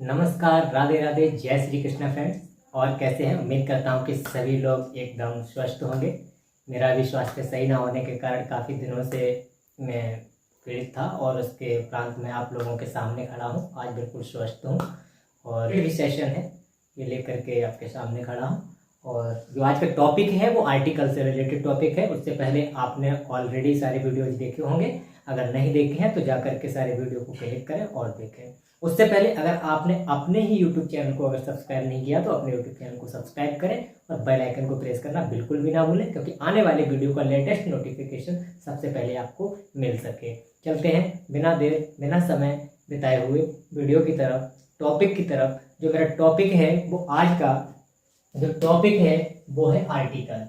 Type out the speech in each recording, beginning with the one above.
नमस्कार, राधे राधे, जय श्री कृष्ण फ्रेंड्स। और कैसे हैं? उम्मीद करता हूं कि सभी लोग एकदम स्वस्थ होंगे। मेरा भी स्वास्थ्य सही ना होने के कारण काफ़ी दिनों से मैं पीड़ित था और उसके उपरांत मैं आप लोगों के सामने खड़ा हूं। आज बिल्कुल स्वस्थ हूं और ये भी सेशन है ये लेकर के आपके सामने खड़ा हूं। और जो आज का टॉपिक है वो आर्टिकल से रिलेटेड टॉपिक है। उससे पहले आपने ऑलरेडी सारे वीडियोज देखे होंगे। अगर नहीं देखे हैं तो जा करके सारे वीडियो को क्लिक करें और देखें। उससे पहले अगर आपने अपने ही यूट्यूब चैनल को अगर सब्सक्राइब नहीं किया तो अपने यूट्यूब चैनल को सब्सक्राइब करें और बेल आइकन को प्रेस करना बिल्कुल भी ना भूलें, क्योंकि आने वाले वीडियो का लेटेस्ट नोटिफिकेशन सबसे पहले आपको मिल सके। चलते हैं बिना देर बिना समय बिताए हुए वीडियो की तरफ, टॉपिक की तरफ। जो मेरा टॉपिक है वो आज का जो टॉपिक है वो है आर्टिकल।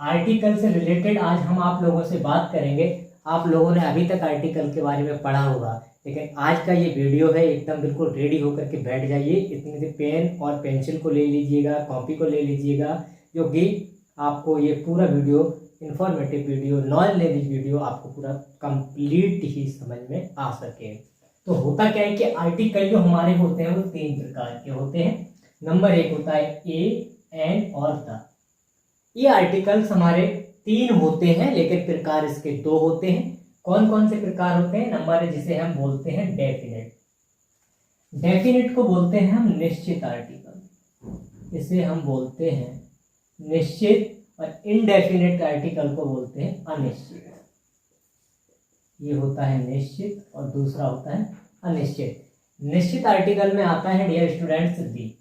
आर्टिकल से रिलेटेड आज हम आप लोगों से बात करेंगे। आप लोगों ने अभी तक आर्टिकल के बारे में पढ़ा होगा, लेकिन आज का ये वीडियो है एकदम बिल्कुल रेडी होकर के बैठ जाइए। इतनी सी पेन और पेंसिल को ले लीजिएगा, कॉपी को ले लीजिएगा, जो कि आपको ये पूरा video informative video, knowledge video आपको पूरा कंप्लीट ही समझ में आ सके। तो होता क्या है कि आर्टिकल जो हमारे होते हैं वो 3 प्रकार के होते हैं। नंबर 1 होता है ए, एन और द। ये आर्टिकल्स हमारे 3 होते हैं, लेकिन प्रकार इसके 2 होते हैं। कौन कौन से प्रकार होते हैं? नंबर है जिसे हम बोलते हैं डेफिनेट। डेफिनेट को बोलते हैं हम निश्चित आर्टिकल, इसे हम बोलते हैं निश्चित। और इनडेफिनेट आर्टिकल को बोलते हैं अनिश्चित। ये होता है निश्चित और दूसरा होता है अनिश्चित। निश्चित आर्टिकल में आता है डियर स्टूडेंट्स दी।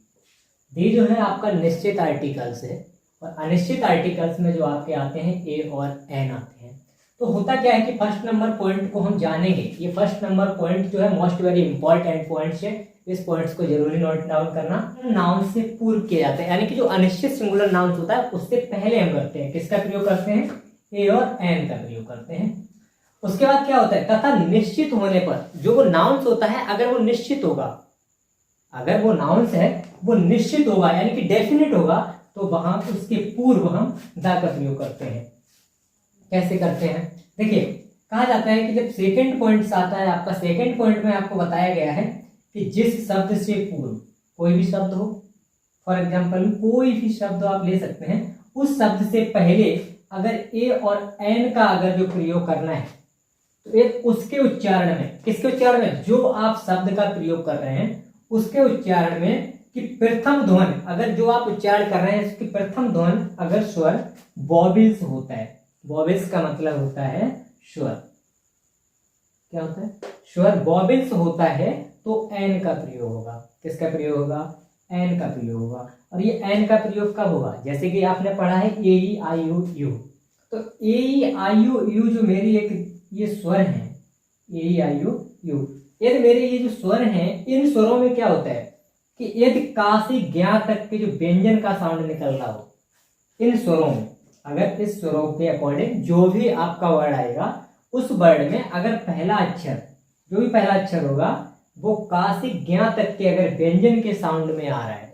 दी जो है आपका निश्चित आर्टिकल्स है, और अनिश्चित आर्टिकल्स में जो आपके आते हैं ए और एन आते हैं। तो होता क्या है कि फर्स्ट नंबर पॉइंट को हम जानेंगे। ये फर्स्ट नंबर पॉइंट जो है मोस्ट वेरी इंपॉर्टेंट पॉइंट्स है। इस पॉइंट्स को जरूरी नोट डाउन करना। नाउन से पूर्व किए जाते हैं, यानी कि जो अनिश्चित सिंगुलर नाउन होता है उससे पहले हम करते हैं किसका प्रयोग करते हैं? ए और एन का प्रयोग करते हैं। उसके बाद क्या होता है? तथा निश्चित होने पर जो वो नाउन्स होता है, अगर वो निश्चित होगा, अगर वो नाउन्स है वो निश्चित होगा यानी कि डेफिनेट होगा, तो वहां उसके पूर्व हम द का प्रयोग करते हैं। कैसे करते हैं? देखिए, कहा जाता है कि जब सेकंड पॉइंट आता है आपका, सेकंड पॉइंट में आपको बताया गया है कि जिस शब्द से पूर्व कोई भी शब्द हो, फॉर एग्जांपल कोई भी शब्द आप ले सकते हैं, उस शब्द से पहले अगर ए और एन का अगर जो प्रयोग करना है तो एक उसके उच्चारण में, किसके उच्चारण में? जो आप शब्द का प्रयोग कर रहे हैं उसके उच्चारण में कि प्रथम ध्वन, अगर जो आप उच्चारण कर रहे हैं उसकी प्रथम ध्वन अगर स्वर वॉवेल्स होता है, वॉवेल्स का मतलब होता है स्वर, क्या होता है? स्वर वॉवेल्स होता है, तो एन का प्रयोग होगा। किसका प्रयोग होगा? एन का प्रयोग होगा। और ये एन का प्रयोग कब होगा? जैसे कि आपने पढ़ा है ए ई आई यू यू, तो ए ई आई यू यू जो मेरी एक ये स्वर है, ए ई आई यू यू, यदि मेरे ये जो स्वर हैं, इन स्वरों में क्या होता है कि यदि का से ज्ञा तक के जो व्यंजन का साउंड निकल रहा हो, इन स्वरों में, अगर इस स्वरों के अकॉर्डिंग जो भी आपका वर्ड आएगा, उस वर्ड में अगर पहला अक्षर, जो भी पहला अक्षर होगा वो का से ज्ञा तक के अगर व्यंजन के साउंड में आ रहा है,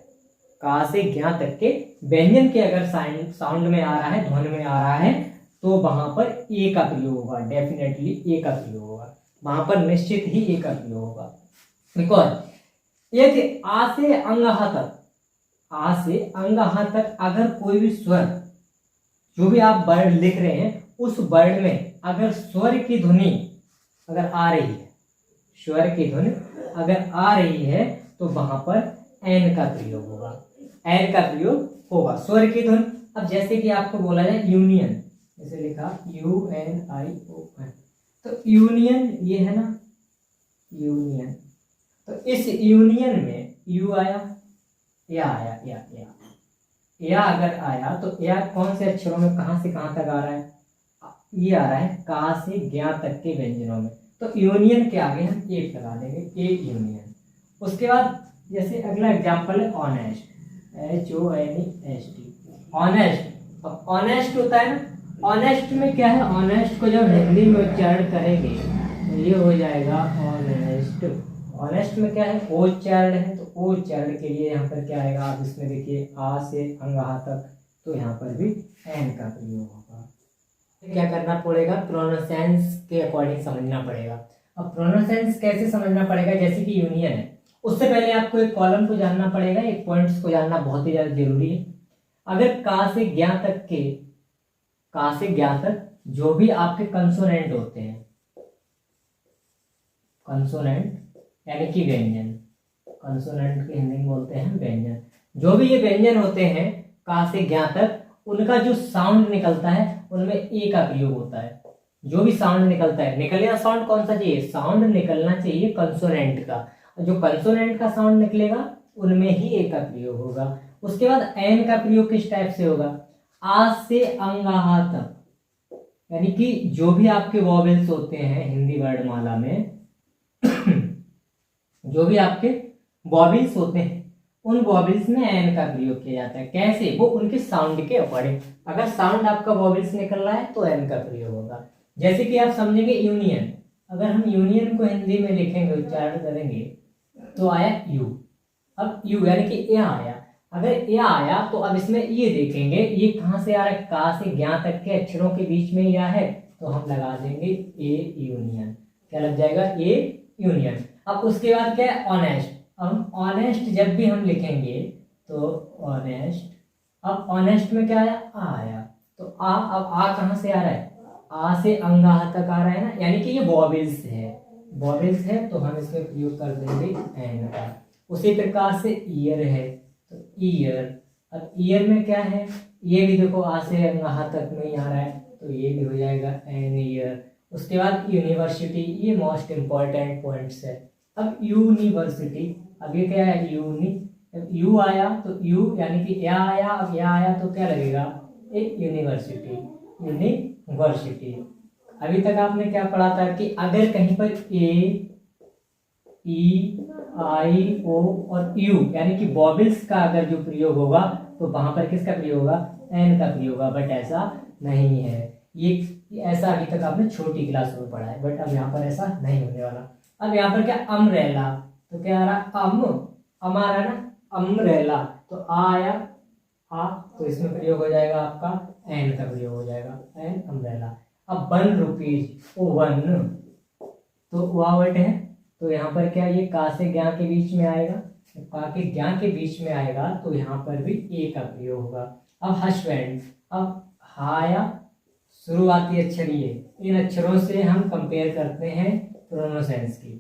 का से ज्ञा तक के व्यंजन के अगर साउंड में आ रहा है, ध्वन में आ रहा है, तो वहां पर ए का प्रयोग होगा। डेफिनेटली ए का प्रयोग होगा, वहां पर निश्चित ही ए का प्रयोग होगा। एक और, यदि आ से अंगहा तक, आ से अंगहा तक अगर कोई भी स्वर, जो भी आप वर्ड लिख रहे हैं उस वर्ड में अगर स्वर की ध्वनि अगर आ रही है, स्वर की ध्वनि अगर आ रही है, तो वहां पर एन का प्रयोग होगा। एन का प्रयोग होगा स्वर की ध्वनि। अब जैसे कि आपको बोला जाए यूनियन, जैसे लिखा U N I O N, तो यूनियन ये है ना, यूनियन, तो इस यूनियन में यू आया, या आया, या अगर आया तो या कौन से अक्षरों में कहां से कहां तक आ रहा है? ये आ रहा है का से ज्ञा तक के व्यंजनों में, तो यूनियन के आगे हम एक लगा देंगे, एक यूनियन। उसके बाद जैसे अगला एग्जांपल है ऑनेस्ट, HONEST, ऑनेस्ट। अब ऑनेस्ट होता है ना, ऑनेस्ट में क्या है? ऑनेस्ट को जब हिंदी में उच्चारण करेंगे तो ये हो जाएगा ऑनेस्ट। ऑनेस्ट में क्या है? ओ उच्चारण है, तो ओ उच्चारण के लिए यहाँ पर क्या आएगा? आप इसमें देखिए आ से अंगहा तक, तो यहाँ पर भी एन का प्रयोग होगा। क्या करना पड़ेगा? प्रोनाउंसिएशन के अकॉर्डिंग समझना पड़ेगा। अब प्रोनाउंसिएशन कैसे समझना पड़ेगा? जैसे कि यूनियन है, उससे पहले आपको एक कॉलम को जानना पड़ेगा, एक पॉइंट्स को जानना बहुत ही ज्यादा जरूरी है। अगर का से ज्ञा तक जो भी आपके कंसोनेंट होते हैं, कंसोनेंट यानी कि व्यंजन, कंसोनेंट की हिंदी में बोलते हैं व्यंजन, जो भी ये व्यंजन होते हैं का से ज्ञा तक, उनका जो साउंड निकलता है उनमें ए का प्रयोग होता है। जो भी साउंड निकलता है, निकलना साउंड कौन सा चाहिए, साउंड निकलना चाहिए कंसोनेंट का, जो कंसोनेंट का साउंड निकलेगा उनमें ही ए का प्रयोग होगा। उसके बाद एन का प्रयोग किस टाइप से होगा, आ से अंगाहा तक, यानी कि जो भी आपके वॉवेल्स होते हैं हिंदी वर्णमाला में जो भी आपके वॉवेल्स होते हैं उन वॉवेल्स में एन का प्रयोग किया जाता है। कैसे, वो उनके साउंड के अकॉर्डिंग, अगर साउंड आपका वॉवेल्स निकल रहा है तो एन का प्रयोग होगा। जैसे कि आप समझेंगे यूनियन, अगर हम यूनियन को हिंदी में लिखेंगे, उच्चारण करेंगे तो आया यू। अब यू यानी कि ए आया, अगर ए आया तो अब इसमें ये देखेंगे ये कहां से आ रहा है, का से ज्ञा तक के अक्षरों के बीच में या है, तो हम लगा देंगे ए यूनियन, क्या लग जाएगा, ए यूनियन। अब उसके बाद क्या है, ऑनेस्ट। अब ऑनेस्ट जब भी हम लिखेंगे तो ऑनेस्ट, अब ऑनेस्ट में क्या आया, आ आया, तो अब आ कहां से आ रहा है, आ से अंगाह तक आ रहा है ना, यानी कि ये वॉवेल्स है, वॉवेल्स है तो हम इसमें प्रयोग कर देंगे एन का। उसी प्रकार से ईयर है तो ईयर, अब ईयर में क्या है, ये भी देखो आ से अंगाह तक में ही आ रहा है तो ये भी हो जाएगा एन ईयर। उसके बाद यूनिवर्सिटी, ये मोस्ट इंपॉर्टेंट पॉइंट्स है। अब यूनिवर्सिटी, अब ये क्या है, यू आया तो यू यानी कि या आया, अब या आया तो क्या लगेगा, एक यूनिवर्सिटी, यूनिवर्सिटी। अभी तक आपने क्या पढ़ा था कि अगर कहीं पर ए, ई, आई, ओ और यू यानी कि वॉवेल्स का अगर जो प्रयोग होगा तो वहां पर किसका प्रयोग होगा, एन का प्रयोग होगा, बट ऐसा नहीं है। ये ऐसा अभी तक आपने छोटी क्लास में पढ़ा है, बट अब यहाँ पर ऐसा नहीं होने वाला। अब यहाँ पर क्या, अम्ब्रेला, तो क्या आ रहा, अम आ रहा है ना, अम्ब्रेला, तो आ आया, आ तो इसमें प्रयोग हो जाएगा आपका एन का प्रयोग हो जाएगा, एन अम्ब्रेला। अब 1 रुपीज, ओ 1 तो वावट है, तो यहाँ पर क्या, ये का से ज्ञा के बीच में आएगा, का के ज्ञा के बीच में आएगा तो यहाँ पर भी ए का प्रयोग होगा। अब हस्बैंड, अब हाया शुरुआती अक्षर ये, इन अक्षरों से हम कंपेयर करते हैं प्रोनोसेंस की,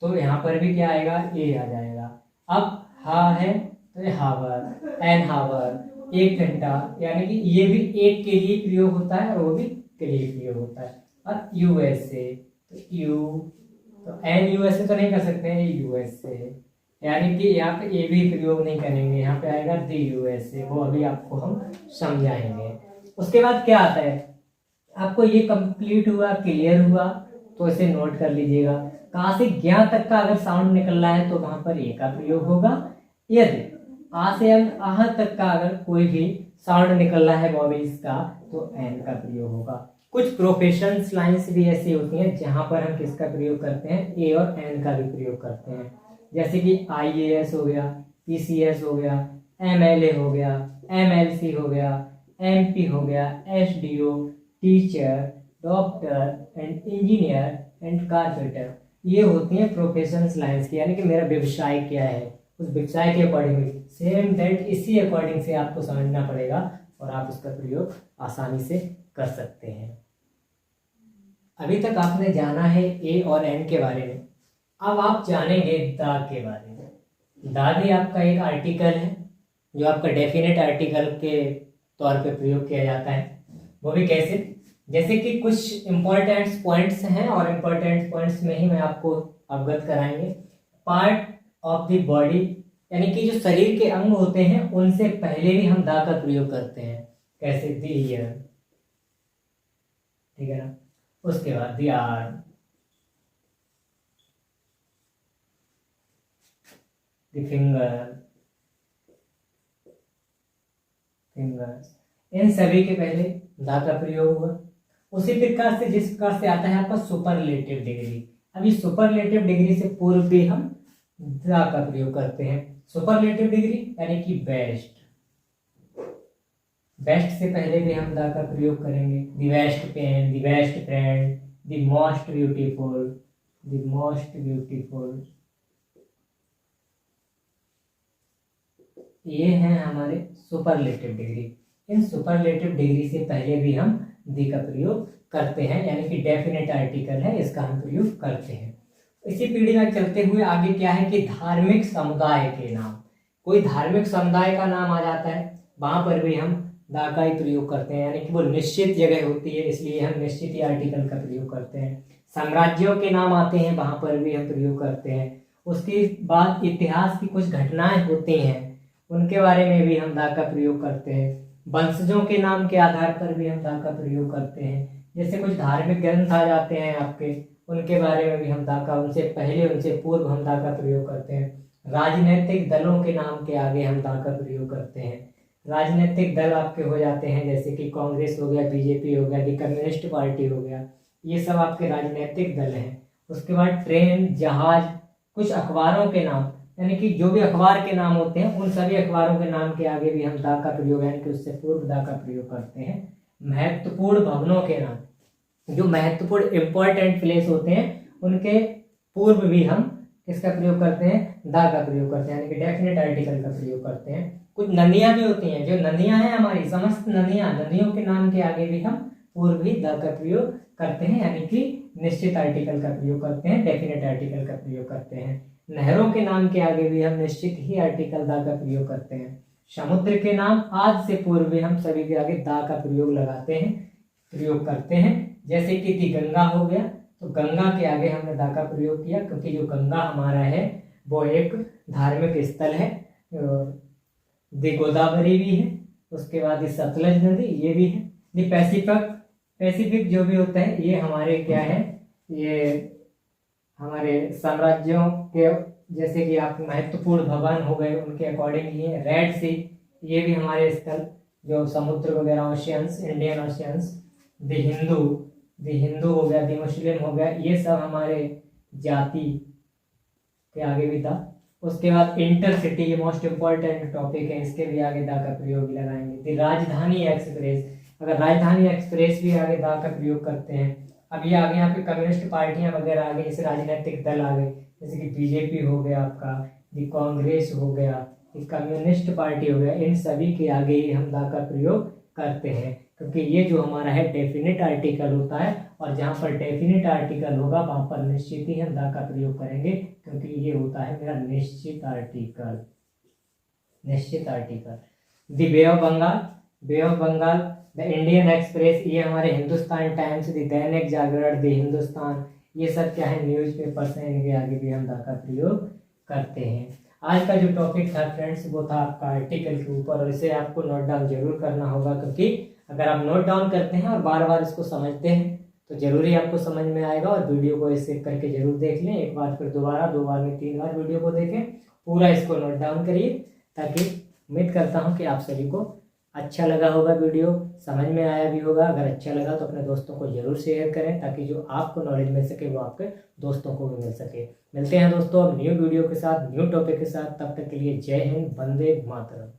तो यहाँ पर भी क्या आएगा, ए आ जाएगा। अब हा है तो ये हावर, एन हावर, 1 घंटा, यानी कि ये भी एक के लिए प्रयोग होता है और वो भी के लिए प्रयोग होता है। और यूएसए, तो यू, तो एन यूएसए तो नहीं कर सकते हैं, यूएसए, यानी कि यहाँ पे ए भी प्रयोग नहीं करेंगे, यहाँ पे आएगा दी यूएसए, वो अभी आपको हम समझाएंगे। उसके बाद क्या आता है, आपको ये कंप्लीट हुआ, क्लियर हुआ, तो इसे नोट कर लीजिएगा। कहाँ से ज्ञा तक का अगर साउंड निकल रहा है तो वहां पर ए का प्रयोग होगा, यदि आ से आह तक का अगर कोई भी साउंड निकल रहा है वॉवेल्स का तो एन का प्रयोग होगा। कुछ प्रोफेशंस लाइंस भी ऐसी होती हैं जहां पर हम किसका प्रयोग करते हैं, ए और एन का भी प्रयोग करते हैं, जैसे कि आईएएस हो गया, पीसीएस हो गया, एमएलए हो गया, एमएलसी हो गया, एमपी हो गया, SDO, teacher, doctor and engineer and carpenter, ये होती हैं प्रोफेशंस लाइंस की, यानी कि मेरा व्यवसाय क्या है, उस व्यवसाय के अकॉर्डिंग सेम दैट इसी अकॉर्डिंग से आपको समझना पड़ेगा और आप उसका प्रयोग आसानी से कर सकते हैं। अभी तक आपने जाना है ए और एन के बारे में, अब आप जानेंगे द के बारे में। द भी आपका एक आर्टिकल है जो आपका डेफिनेट आर्टिकल के तौर पे प्रयोग किया जाता है। वो भी कैसे, जैसे कि कुछ इंपॉर्टेंट पॉइंट्स हैं और इंपॉर्टेंट पॉइंट्स में ही मैं आपको अवगत कराएंगे। पार्ट ऑफ द बॉडी, यानी कि जो शरीर के अंग होते हैं उनसे पहले भी हम दा का प्रयोग करते हैं, कैसे, द ईयर, ठीक है ना। उसके बाद द आर्म, द फिंगर्स, इन सभी के पहले दा का प्रयोग हुआ। उसी प्रकार से जिस प्रकार से आता है आपका सुपरलेटिव डिग्री, अभी सुपरलेटिव डिग्री से पूर्व भी हम दा का प्रयोग करते हैं। सुपरलेटिव डिग्री यानी कि बेस्ट, बेस्ट से पहले भी हम दा का प्रयोग करेंगे। The best pen, the best friend, the most beautiful, the most beautiful, ये हैं हमारे सुपरलेटिव डिग्री। इन सुपरलेटिव डिग्री से पहले भी हम दी का प्रयोग करते हैं, यानी कि डेफिनेट आर्टिकल है, इसका हम प्रयोग करते हैं। इसी पीढ़ी में चलते हुए आगे क्या है कि धार्मिक समुदाय के नाम, कोई धार्मिक समुदाय का नाम आ जाता है, वहां पर भी हम दा का ही प्रयोग करते हैं, यानी कि वो निश्चित जगह होती है, इसलिए हम निश्चित ही आर्टिकल का प्रयोग करते हैं। साम्राज्यों के नाम आते हैं, वहां पर भी हम प्रयोग करते हैं। उसके बाद इतिहास की कुछ घटनाएं होती हैं, उनके बारे में भी हम दा का प्रयोग करते हैं। वंशजों के नाम के आधार पर भी हम दा का प्रयोग करते हैं। जैसे कुछ धार्मिक ग्रंथ आ जाते हैं आपके, उनके बारे में भी हम दा का, उनसे पहले उनसे पूर्व हम दा का प्रयोग करते हैं। राजनीतिक दलों के नाम के आगे हम दा का प्रयोग करते हैं। राजनीतिक दल आपके हो जाते हैं जैसे कि कांग्रेस हो गया, बीजेपी हो गया, दी कम्युनिस्ट पार्टी हो गया, ये सब आपके राजनीतिक दल हैं। उसके बाद ट्रेन, जहाज, कुछ अखबारों के नाम, यानी कि जो भी अखबार के नाम होते हैं उन सभी अखबारों के नाम के आगे भी हम दा का प्रयोग, यानी कि उससे पूर्व दा का प्रयोग करते हैं। महत्वपूर्ण भवनों के नाम, जो महत्वपूर्ण इंपॉर्टेंट प्लेस होते हैं उनके पूर्व भी हम किसका प्रयोग करते हैं, दा का प्रयोग करते हैं, यानी कि डेफिनेट आर्टिकल का प्रयोग करते हैं। कुछ नदियां भी होती हैं, जो नदियां हैं हमारी समस्त नदियां, नदियों के नाम के आगे भी हम पूर्व भी दा का प्रयोग करते हैं, यानी कि निश्चित आर्टिकल का प्रयोग करते हैं, डेफिनेट आर्टिकल का प्रयोग करते हैं। नहरों के नाम के आगे भी हम निश्चित ही आर्टिकल दा का प्रयोग करते हैं। समुद्र के नाम आज से पूर्व भी हम सभी के आगे दा का प्रयोग लगाते हैं, प्रयोग करते हैं। जैसे कि दी गंगा हो गया, तो गंगा के आगे हमने दा का प्रयोग किया, क्योंकि जो गंगा हमारा है वो एक धार्मिक स्थल है। दी गोदावरी भी है, उसके बाद दी सतलज नदी ये भी है। दी पैसिफिक जो भी होता है ये हमारे क्या है, ये हमारे साम्राज्यों के, जैसे कि आप महत्वपूर्ण भवन हो गए उनके अकॉर्डिंग ये। रेड सी ये भी हमारे स्थल, जो समुद्र वगैरह, ओशियंस, इंडियन ओशियंस। दी हिंदू हो गया, दी मुस्लिम हो गया, ये सब हमारे जाति के आगे भी था। उसके बाद इंटरसिटी, ये मोस्ट इंपॉर्टेंट टॉपिक है, इसके भी आगे दा का प्रयोग लगाएंगे। दी राजधानी एक्सप्रेस, अगर राजधानी एक्सप्रेस भी आगे दा का प्रयोग करते हैं। अब ये आगे यहाँ पे कम्युनिस्ट पार्टियां वगैरह आ गई, जैसे राजनीतिक दल आ गए, जैसे कि बीजेपी हो गया आपका, दी कांग्रेस हो गया, दी कम्युनिस्ट पार्टी हो गया, इन सभी के आगे ही हम दा का प्रयोग करते हैं, क्योंकि ये जो हमारा है डेफिनेट आर्टिकल होता है, और जहाँ पर डेफिनेट आर्टिकल होगा वहां पर निश्चित ही हम दा का प्रयोग करेंगे, क्योंकि ये होता है मेरा निश्चित article. The bay of Bengal, the Indian Express, ये हमारे हिंदुस्तान टाइम्स, दी दैनिक जागरण, दी हिंदुस्तान, ये सब क्या है न्यूज़पेपर्स हैं, इनके आगे भी हम दा का प्रयोग करते हैं। आज का जो टॉपिक था फ्रेंड्स वो था आपका आर्टिकल के ऊपर, और इसे आपको नोट डाउन जरूर करना होगा, क्योंकि अगर आप नोट डाउन करते हैं और बार बार इसको समझते हैं तो जरूरी आपको समझ में आएगा। और वीडियो को सेव करके जरूर देख लें, एक बार फिर दोबारा, 2 बार में 3 बार वीडियो को देखें, पूरा इसको नोट डाउन करिए, ताकि उम्मीद करता हूँ कि आप सभी को अच्छा लगा होगा, वीडियो समझ में आया भी होगा। अगर अच्छा लगा तो अपने दोस्तों को जरूर शेयर करें, ताकि जो आपको नॉलेज मिल सके वो आपके दोस्तों को भी मिल सके। मिलते हैं दोस्तों अब न्यू वीडियो के साथ, न्यू टॉपिक के साथ, तब तक के लिए जय हिंद, वंदे मातरम।